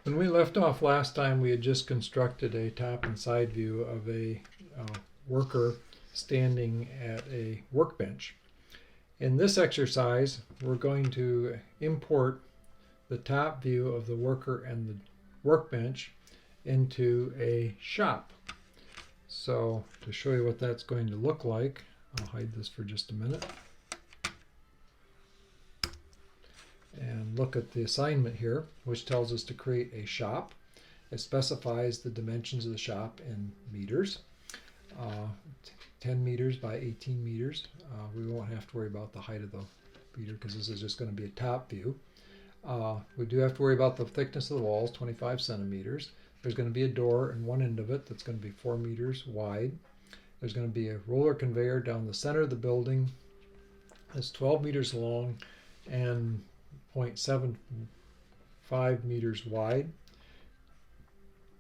When we left off last time, we had just constructed a top and side view of a worker standing at a workbench. In this exercise, we're going to import the top view of the worker and the workbench into a shop. So to show you what that's going to look like, I'll hide this for just a minute. And look at the assignment here, which tells us to create a shop. It specifies the dimensions of the shop in meters, 10 meters by 18 meters. We won't have to worry about the height of the meter because this is just going to be a top view. We do have to worry about the thickness of the walls, 25 centimeters. There's going to be a door in one end of it that's going to be 4 meters wide. There's going to be a roller conveyor down the center of the building. It's 12 meters long and 0.75 meters wide.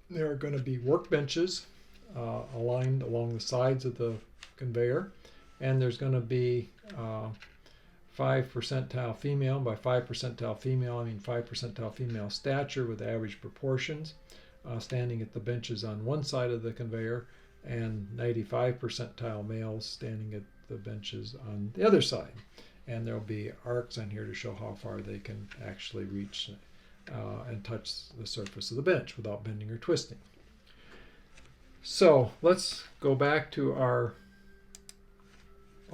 There are going to be workbenches aligned along the sides of the conveyor, and there's going to be 5 percentile female. By 5 percentile female, I mean 5 percentile female stature with average proportions, standing at the benches on one side of the conveyor, and 95 percentile males standing at the benches on the other side. And there'll be arcs on here to show how far they can actually reach and touch the surface of the bench without bending or twisting. So let's go back to our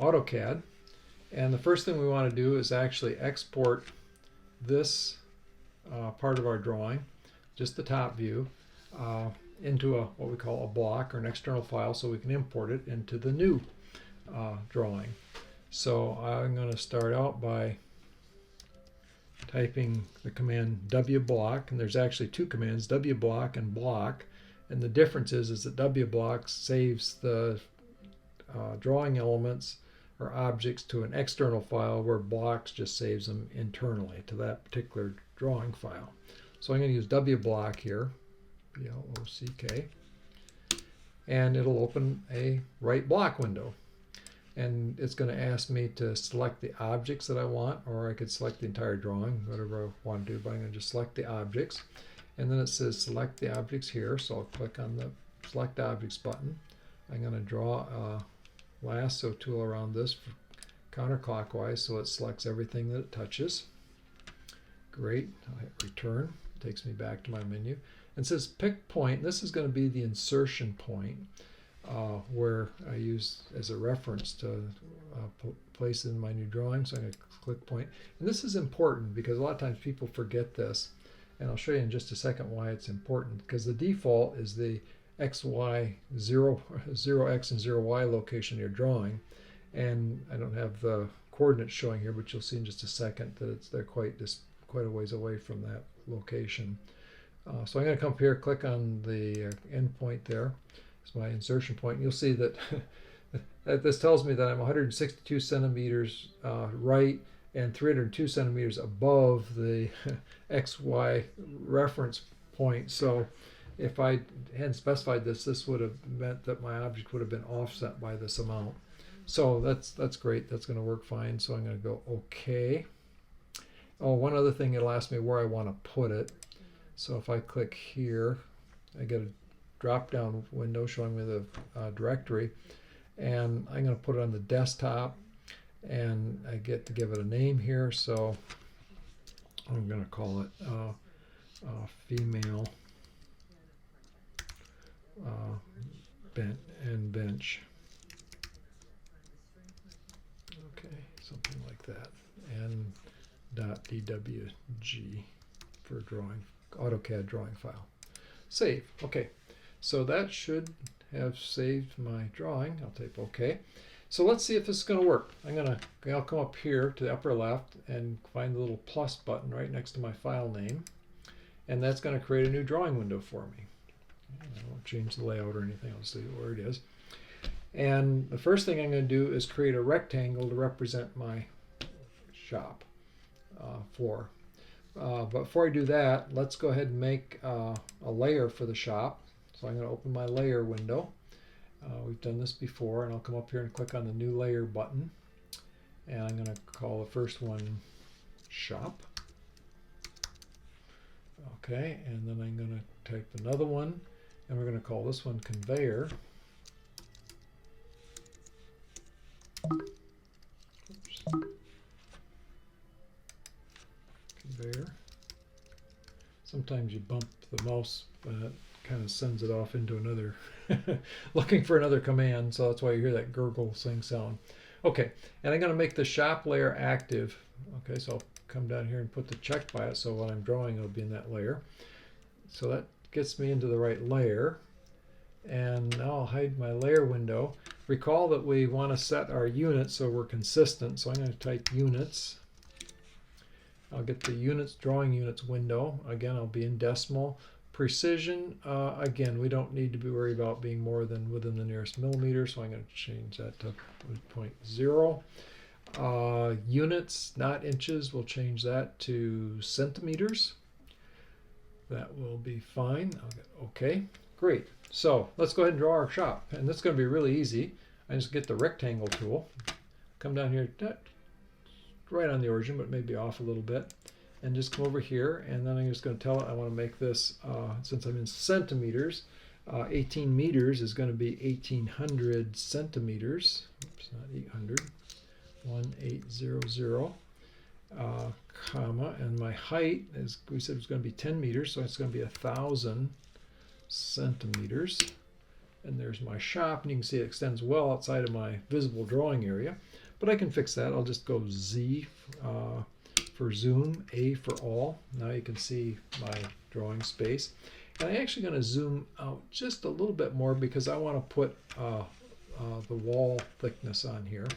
AutoCAD. And the first thing we want to do is actually export this part of our drawing, just the top view, into what we call a block or an external file so we can import it into the new drawing. So I'm going to start out by typing the command wblock, and there's actually two commands, wblock and block, and the difference is that wblock saves the drawing elements or objects to an external file, where blocks just saves them internally to that particular drawing file. So I'm going to use wblock here, B-L-O-C-K, and it'll open a right block window. And it's going to ask me to select the objects that I want, or I could select the entire drawing, whatever I want to do, but I'm going to just select the objects. And then it says select the objects here, so I'll click on the select objects button. I'm going to draw a lasso tool around this counterclockwise so it selects everything that it touches. Great. I'll hit return. It takes me back to my menu. And it says pick point. This is going to be the insertion point. Where I use as a reference to place it in my new drawing. So I'm going to click point. And this is important because a lot of times people forget this. And I'll show you in just a second why it's important. Because the default is the XY 0x and 0y location in your drawing. And I don't have the coordinates showing here, but you'll see in just a second that they're quite a ways away from that location. So I'm going to come up here, click on the endpoint there. It's my insertion point. You'll see that this tells me that I'm 162 centimeters right and 302 centimeters above the XY reference point. So if I hadn't specified this, this would have meant that my object would have been offset by this amount. So that's great. That's going to work fine. So I'm going to go OK. Oh, one other thing, it'll ask me where I want to put it. So if I click here, I get a drop-down window showing me the directory, and I'm going to put it on the desktop, and I get to give it a name here, so I'm going to call it female bench. Okay, something like that, and .dwg for drawing, AutoCAD drawing file. Save. Okay. So that should have saved my drawing. I'll type OK. So let's see if this is going to work. I'll come up here to the upper left and find the little plus button right next to my file name. And that's going to create a new drawing window for me. I won't change the layout or anything. I'll see where it is. And the first thing I'm going to do is create a rectangle to represent my shop floor. But before I do that, let's go ahead and make a layer for the shop. So I'm going to open my layer window. We've done this before, and I'll come up here and click on the new layer button. And I'm going to call the first one shop. Okay, and then I'm going to type another one, and we're going to call this one conveyor. Oops. Conveyor. Sometimes you bump the mouse and it kind of sends it off into another, looking for another command, so that's why you hear that gurgle sing sound. Okay, and I'm going to make the shop layer active. Okay, so I'll come down here and put the check by it, so when I'm drawing it'll be in that layer. So that gets me into the right layer. And now I'll hide my layer window. Recall that we want to set our units so we're consistent, so I'm going to type units. I'll get the units, drawing units window. Again, I'll be in decimal. Precision, again, we don't need to be worried about being more than within the nearest millimeter, so I'm going to change that to 0.0. Units, not inches, we'll change that to centimeters. That will be fine. I'll get OK. Great. So let's go ahead and draw our shop. And this is going to be really easy. I just get the rectangle tool, come down here, right on the origin, but maybe off a little bit, and just come over here, and then I'm just going to tell it I want to make this, since I'm in centimeters, 18 meters is going to be 1800 centimeters. Oops, not 800. 1800, comma, and my height, as we said, was going to be 10 meters, so it's going to be 1,000 centimeters. And there's my shop, and you can see it extends well outside of my visible drawing area. But I can fix that. I'll just go Z for zoom, A for all. Now you can see my drawing space. And I'm actually going to zoom out just a little bit more because I want to put the wall thickness on here.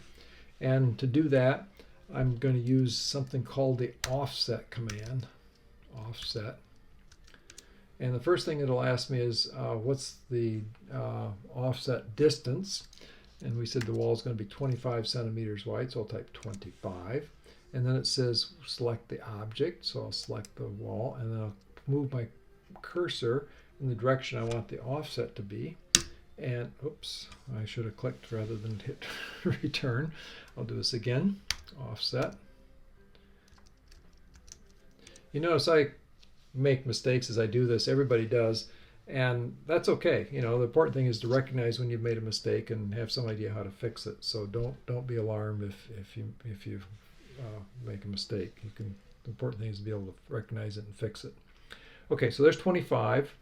And to do that, I'm going to use something called the offset command. Offset. And the first thing it'll ask me is what's the offset distance? And we said the wall is going to be 25 centimeters wide, so I'll type 25. And then it says select the object, so I'll select the wall, and then I'll move my cursor in the direction I want the offset to be. And oops, I should have clicked rather than hit return. I'll do this again, offset. You notice I make mistakes as I do this. Everybody does, and that's okay. You know, the important thing is to recognize when you've made a mistake and have some idea how to fix it. So don't be alarmed if you make a mistake. The important thing is to be able to recognize it and fix it. Okay, so there's 25.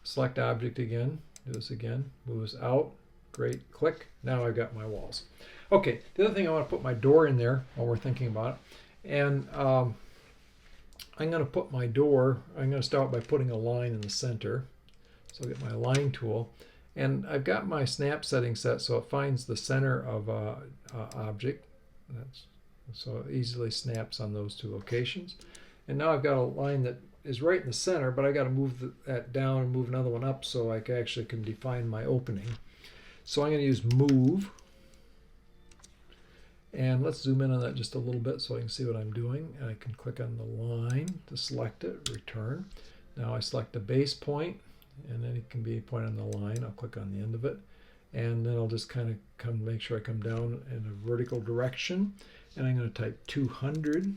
Select object again. Do this again. Move this out. Great. Click. Now I've got my walls. Okay. The other thing, I want to put my door in there while we're thinking about it, and I'm going to put my door, I'm going to start by putting a line in the center. So I'll get my line tool. And I've got my snap setting set so it finds the center of an object. So it easily snaps on those two locations. And now I've got a line that is right in the center, but I got to move that down and move another one up so I actually can define my opening. So I'm going to use move. And let's zoom in on that just a little bit so I can see what I'm doing. And I can click on the line to select it, return. Now I select the base point, and then it can be a point on the line. I'll click on the end of it. And then I'll just kind of make sure I come down in a vertical direction. And I'm going to type 200,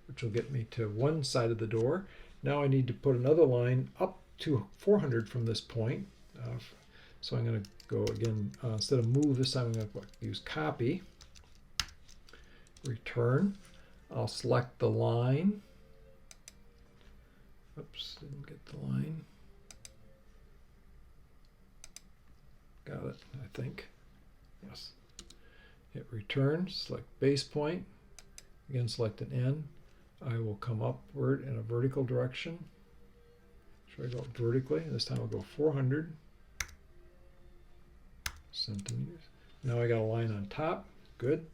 which will get me to one side of the door. Now I need to put another line up to 400 from this point. So I'm going to go again, instead of move, this time I'm going to use copy. Return. I'll select the line. Oops, didn't get the line. Got it, I think. Yes. Hit return, select base point. Again, select an end. I will come upward in a vertical direction. Should I go up vertically? This time I'll go 400 centimeters. Now I got a line on top. Good.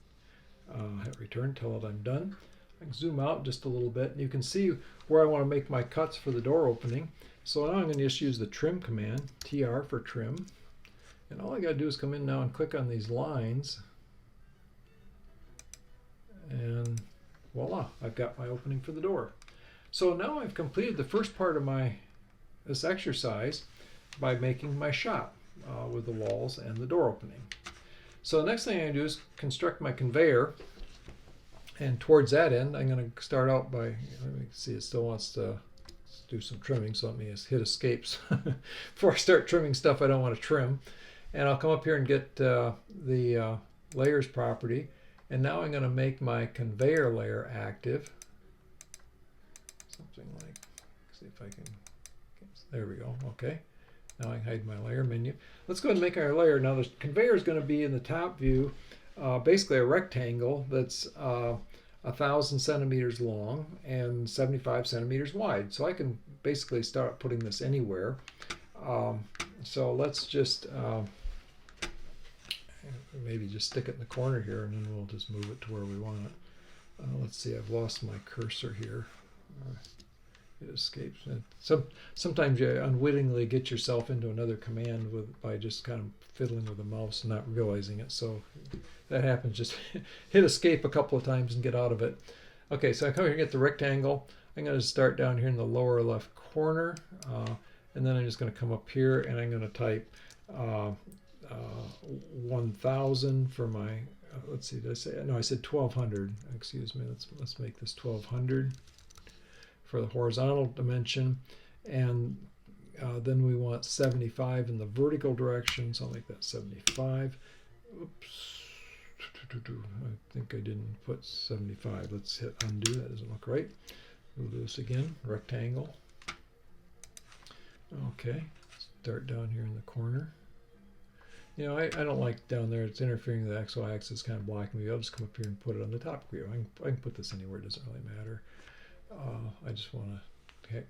Hit return, tell it I'm done. I can zoom out just a little bit, and you can see where I want to make my cuts for the door opening. So now I'm going to just use the trim command, TR for trim. And all I got to do is come in now and click on these lines. And voila, I've got my opening for the door. So now I've completed the first part of this exercise by making my shop with the walls and the door opening. So the next thing I'm going to do is construct my conveyor. And towards that end, I'm going to start out by, let me see, it still wants to do some trimming, so let me just hit escapes before I start trimming stuff I don't want to trim. And I'll come up here and get the layers property, and now I'm going to make my conveyor layer active. Something like, see if I can, there we go, okay. Now I can hide my layer menu. Let's go ahead and make our layer. Now the conveyor is going to be in the top view, basically a rectangle that's 1,000 centimeters long and 75 centimeters wide. So I can basically start putting this anywhere. So let's just maybe just stick it in the corner here, and then we'll just move it to where we want it. Let's see, I've lost my cursor here. It escapes. Sometimes you unwittingly get yourself into another command by just kind of fiddling with the mouse and not realizing it. So that happens. Just hit escape a couple of times and get out of it. Okay, so I come here and get the rectangle. I'm going to start down here in the lower left corner, and then I'm just going to come up here and I'm going to type 1,000 for my. Let's see. Did I say no? I said 1,200. Excuse me. Let's make this 1,200 for the horizontal dimension, and then we want 75 in the vertical direction, so I'll make that 75. Oops, I think I didn't put 75. Let's hit undo. That doesn't look right. We'll do this again. Rectangle. Okay, start down here in the corner. You know, I don't like down there. It's interfering with the XY axis, kind of blocking me. I'll just come up here and put it on the top view. I can put this anywhere. It doesn't really matter. I just want to,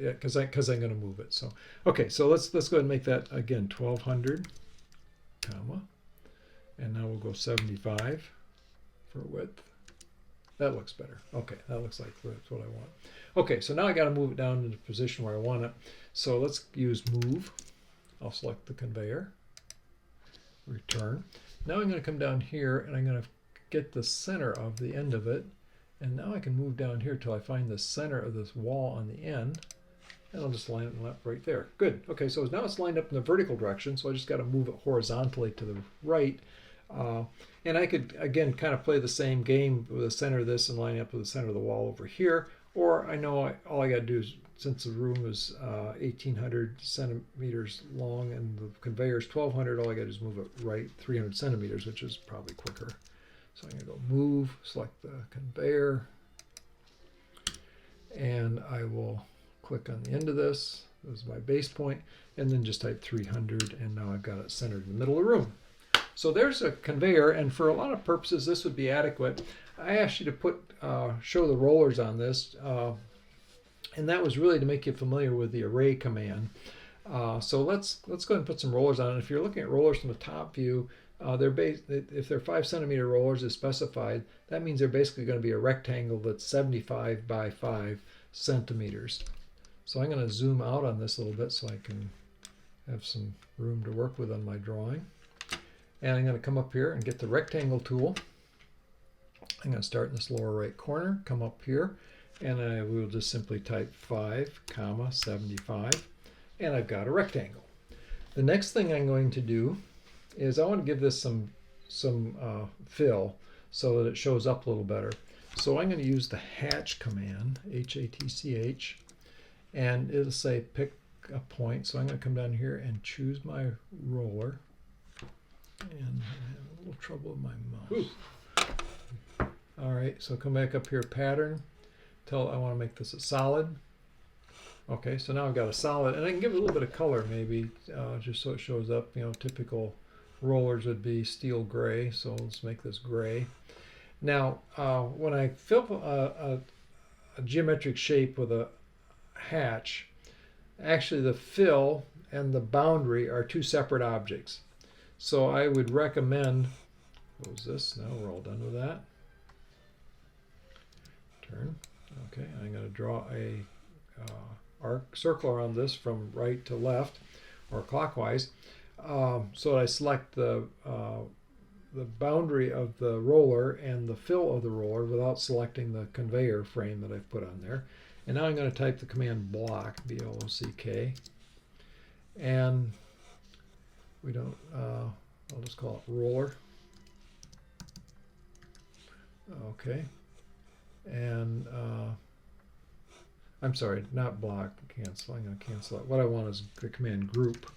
yeah, because I'm going to move it. So okay, so let's go ahead and make that again 1,200, comma, and now we'll go 75 for width. That looks better. Okay, that looks like that's what I want. Okay, so now I got to move it down into the position where I want it. So let's use move. I'll select the conveyor, return. Now I'm going to come down here and I'm going to get the center of the end of it. And now I can move down here till I find the center of this wall on the end. And I'll just line it up right there. Good. Okay, so now it's lined up in the vertical direction, so I just got to move it horizontally to the right. And I could, again, kind of play the same game with the center of this and line up with the center of the wall over here. Or I know all I got to do is, since the room is 1,800 centimeters long and the conveyor is 1,200, all I got to do is move it right 300 centimeters, which is probably quicker. So I'm going to go move, select the conveyor, and I will click on the end of this. This is my base point, and then just type 300, and now I've got it centered in the middle of the room. So there's a conveyor, and for a lot of purposes, this would be adequate. I asked you to put show the rollers on this, and that was really to make you familiar with the array command. So let's go ahead and put some rollers on it. If you're looking at rollers from the top view, if they're 5 centimeter rollers as specified, that means they're basically going to be a rectangle that's 75 by 5 centimeters. So I'm going to zoom out on this a little bit so I can have some room to work with on my drawing. And I'm going to come up here and get the rectangle tool. I'm going to start in this lower right corner, come up here, and I will just simply type 5, 75, and I've got a rectangle. The next thing I'm going to do is I want to give this some fill so that it shows up a little better. So I'm going to use the hatch command, H-A-T-C-H, and it'll say pick a point. So I'm going to come down here and choose my roller. And I have a little trouble with my mouse. Ooh. All right, so come back up here, pattern. I want to make this a solid. Okay, so now I've got a solid, and I can give it a little bit of color maybe, just so it shows up. You know, typical rollers would be steel gray, so let's make this gray. Now, when I fill a geometric shape with a hatch, actually the fill and the boundary are two separate objects. So I would recommend, close this, now we're all done with that. Turn. Okay, I'm going to draw a arc circle around this from right to left, or clockwise. So I select the boundary of the roller and the fill of the roller without selecting the conveyor frame that I've put on there. And now I'm going to type the command block, B-L-O-C-K, and we don't, I'll just call it roller. Okay, and I'm sorry, not block, cancel. I'm going to cancel it. What I want is the command group.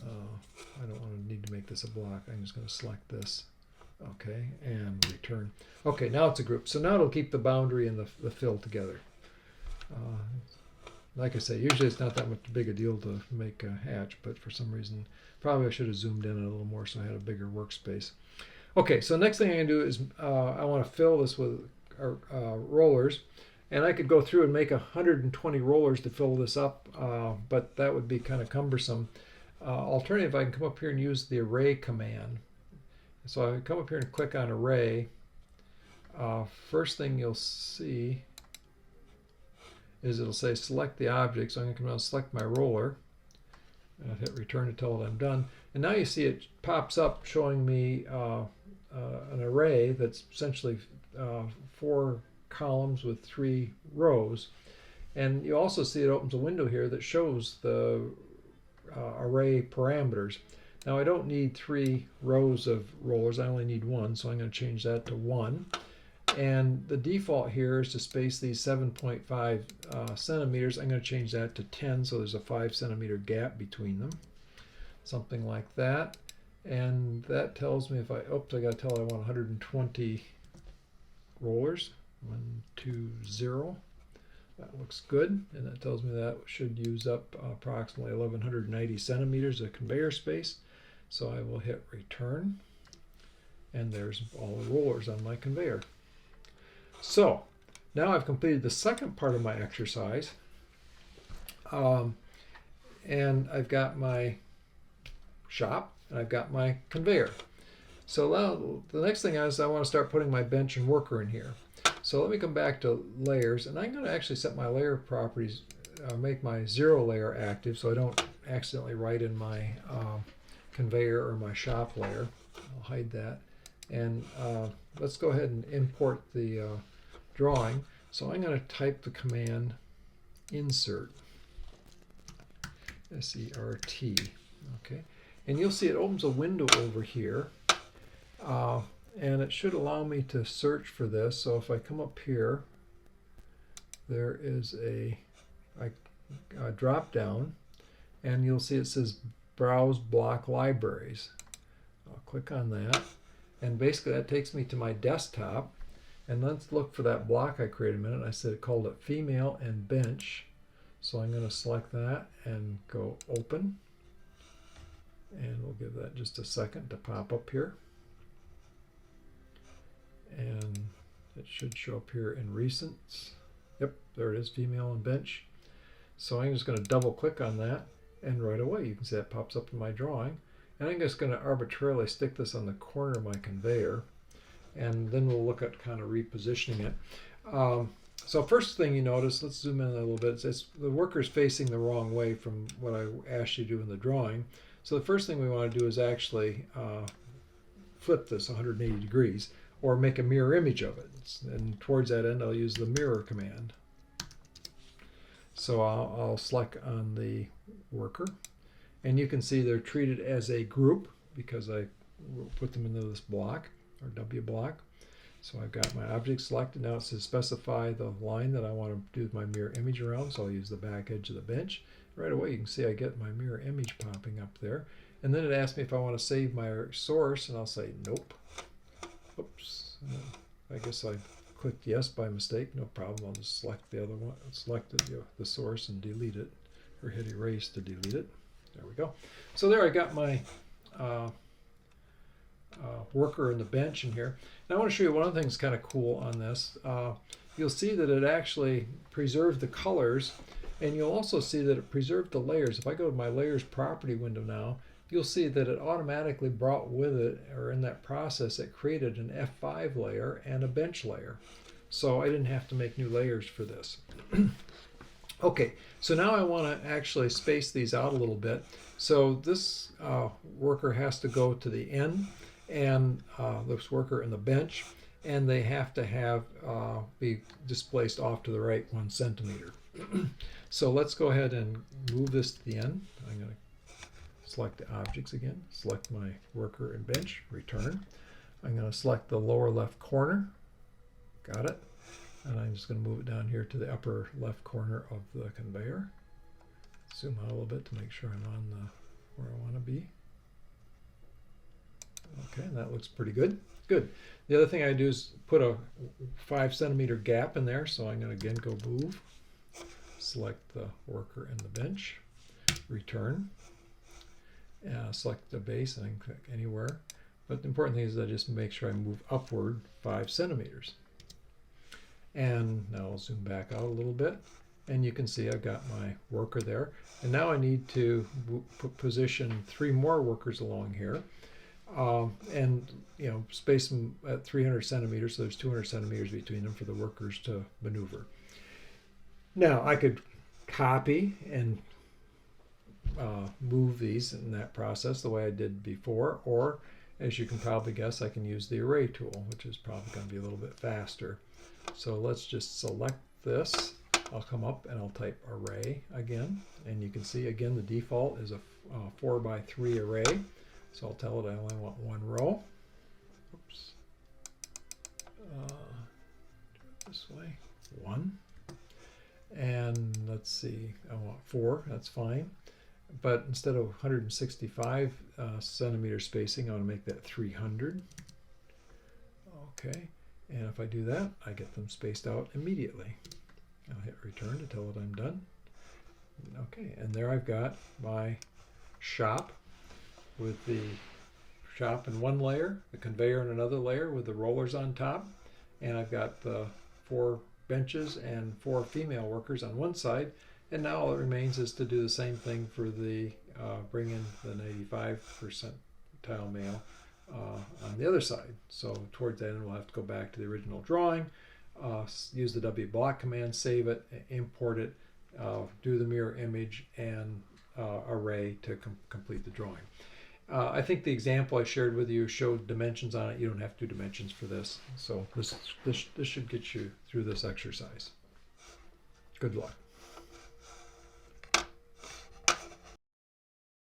I don't want to need to make this a block. I'm just going to select this. Okay, and return. Okay, now it's a group. So now it'll keep the boundary and the fill together. Like I say, usually it's not that much big a deal to make a hatch, but for some reason, probably I should have zoomed in a little more so I had a bigger workspace. Okay, so next thing I'm going to do is I want to fill this with rollers. And I could go through and make 120 rollers to fill this up, but that would be kind of cumbersome. Alternative, I can come up here and use the array command. So I come up here and click on array. First thing you'll see is it'll say select the object. So I'm going to come down and select my roller. And I'll hit return to tell it I'm done. And now you see it pops up showing me an array that's essentially 4 columns with 3 rows. And you also see it opens a window here that shows the array parameters. Now I don't need 3 rows of rollers, I only need 1, so I'm going to change that to 1. And the default here is to space these 7.5 centimeters. I'm going to change that to 10, so there's a 5 centimeter gap between them. Something like that. And that tells me if I, oops, I got to tell it I want 120 rollers. 1, 2, 0. That looks good, and that tells me that should use up approximately 1190 centimeters of conveyor space. So I will hit return, and there's all the rollers on my conveyor. So now I've completed the second part of my exercise, and I've got my shop and I've got my conveyor. So now the next thing is I want to start putting my bench and worker in here. So let me come back to layers, and I'm going to actually set my layer properties, make my 0 layer active so I don't accidentally write in my conveyor or my shop layer. I'll hide that. And let's go ahead and import the drawing. So I'm going to type the command insert, S-E-R-T. Okay, and you'll see it opens a window over here. And it should allow me to search for this. So if I come up here, there is a drop down, and you'll see it says Browse Block Libraries. I'll click on that, and basically that takes me to my desktop. And let's look for that block I created a minute. I said it called it Female and Bench. So I'm going to select that and go Open. And we'll give that just a second to pop up here. And it should show up here in Recents. Yep, there it is, Female and Bench. So I'm just going to double click on that, and right away you can see that pops up in my drawing. And I'm just going to arbitrarily stick this on the corner of my conveyor, and then we'll look at kind of repositioning it. So first thing you notice, let's zoom in a little bit, it's the worker's facing the wrong way from what I asked you to do in the drawing. So the first thing we want to do is actually flip this 180 degrees, or make a mirror image of it. And towards that end, I'll use the mirror command. So I'll select on the worker, and you can see they're treated as a group because I put them into this block, or W block. So I've got my object selected. Now it says specify the line that I want to do my mirror image around, so I'll use the back edge of the bench. Right away you can see I get my mirror image popping up there. And then it asks me if I want to save my source, and I'll say nope. Oops, I guess I clicked yes by mistake. No problem, I'll just select the other one, select the source and delete it, or hit erase to delete it. There we go. So there I got my worker and the bench in here. Now I want to show you one of the things kind of cool on this. You'll see that it actually preserved the colors, and you'll also see that it preserved the layers. If I go to my layers property window now, you'll see that it automatically brought with it, or in that process, it created an F5 layer and a bench layer. So I didn't have to make new layers for this. Okay, so now I want to actually space these out a little bit. So this worker has to go to the end, and this worker and the bench, and they have to have be displaced off to the right 1 centimeter. So let's go ahead and move this to the end. I'm going to select the objects again, select my worker and bench, return. I'm going to select the lower left corner. Got it. And I'm just going to move it down here to the upper left corner of the conveyor. Zoom out a little bit to make sure I'm on where I want to be. Okay, and that looks pretty good. Good. The other thing I do is put a 5 centimeter gap in there. So I'm going to again go move, select the worker and the bench, return, select the base, and I can click anywhere. But the important thing is I just make sure I move upward 5 centimeters. And now I'll zoom back out a little bit, and you can see I've got my worker there. And now I need to position 3 more workers along here, and space them at 300 centimeters. So there's 200 centimeters between them for the workers to maneuver. Now I could copy and move these in that process the way I did before, or as you can probably guess, I can use the array tool, which is probably going to be a little bit faster. So let's just select this. I'll come up and I'll type array again, and you can see again the default is a 4 by 3 array. So I'll tell it I only want 1 row. Oops. Do it this way. 1. And let's see, I want 4. That's fine. But instead of 165 centimeter spacing, I want to make that 300. Okay. And if I do that, I get them spaced out immediately. I'll hit return to tell it I'm done. Okay, and there I've got my shop with the shop in one layer, the conveyor in another layer with the rollers on top, and I've got the 4 benches and 4 female workers on one side, and now all it remains is to do the same thing for the bring in the 95 percentile male on the other side. So towards the end we'll have to go back to the original drawing, use the wblock command, save it, import it, do the mirror image and array to complete the drawing. I think the example I shared with you showed dimensions on it. You don't have to do dimensions for this. So this should get you through this exercise. Good luck.